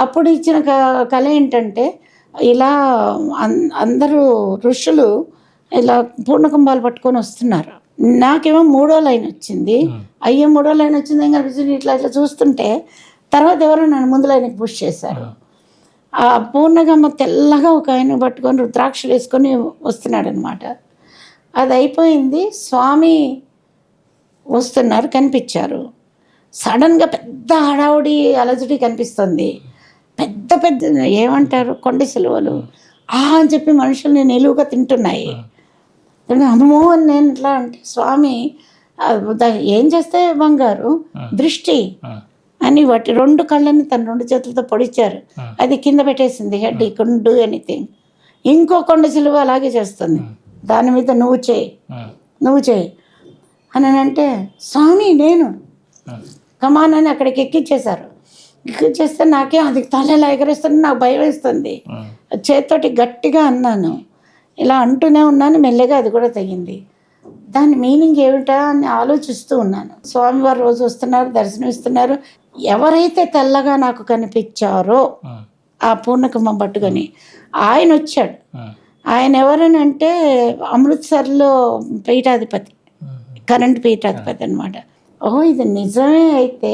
అప్పుడు ఇచ్చిన కళ ఏంటంటే ఇలా అందరూ ఋషులు ఇలా పూర్ణకుంభాలు పట్టుకొని వస్తున్నారు. నాకేమో మూడో లైన్ వచ్చింది. అయ్యో మూడో లైన్ వచ్చింది ఏం కనిపించింది, ఇట్లా ఇట్లా చూస్తుంటే తర్వాత ఎవరో నన్ను ముందు లైన్కి పుష్ చేశారు. ఆ పూర్ణగమ్మ తెల్లగా ఒక ఆయన పట్టుకొని రుద్రాక్షలు వేసుకొని వస్తున్నాడు అనమాట. అది అయిపోయింది, స్వామి వస్తున్నారు, కనిపించారు. సడన్గా పెద్ద హడావుడి అలజడి కనిపిస్తుంది. పెద్ద పెద్ద ఏమంటారు కొండ సిలువలు అని చెప్పి మనుషుల్ని నిలువుగా తింటున్నాయి. అమ్మో అని నేను ఇట్లా అంటే స్వామి ఏం చేస్తే బంగారు దృష్టి అని వాటి 2 కళ్ళని తన 2 చేతులతో పొడిచారు. అది కింద పెట్టేసింది హెడ్, ఈ కుడ్ డూ ఎనీథింగ్. ఇంకో కొండ సిలువ అలాగే చేస్తుంది, దాని మీద నువ్వు చేయి అని అంటే స్వామి నేను కమాన్ అని అక్కడికి ఎక్కించేశారు. ఎక్కించేస్తే నాకేం అది తలలా ఎగరేస్తుంది, నాకు భయం వేస్తుంది. చేతితోటి గట్టిగా అన్నాను, ఇలా అంటూనే ఉన్నాను. మెల్లగా అది కూడా తెగింది. దాని మీనింగ్ ఏమిటా అని ఆలోచిస్తూ ఉన్నాను. స్వామివారు రోజు వస్తున్నారు, దర్శనం ఇస్తున్నారు. ఎవరైతే తెల్లగా నాకు కనిపించారో ఆ పూర్ణకుంభ పట్టుకొని ఆయన వచ్చాడు. ఆయన ఎవరనంటే అమృత్సర్లో పీఠాధిపతి, కరెంట్ పీఠాధిపతి అనమాట. ఓహో ఇది నిజమే అయితే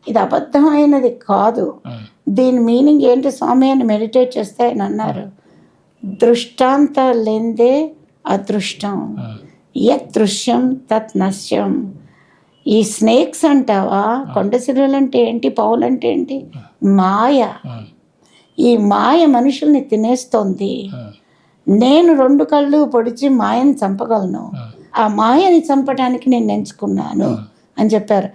ఇది అబద్ధమైనది కాదు, దీని మీనింగ్ ఏంటి స్వామి అని మెడిటేట్ చేస్తే ఆయన అన్నారు, దృష్టాంత లేందే అదృష్టం, యత్ దృశ్యం తత్ నశ్యం. ఈ స్నేక్స్ అంటావా, కొండ సిలువలు అంటే ఏంటి, పావులు అంటే ఏంటి, మాయ. ఈ మాయ మనుషుల్ని తినేస్తోంది. నేను 2 కళ్ళు పొడిచి మాయని చంపగలను, ఆ మాయని చంపడానికి నేను ఎంచుకున్నాను అని చెప్పారు.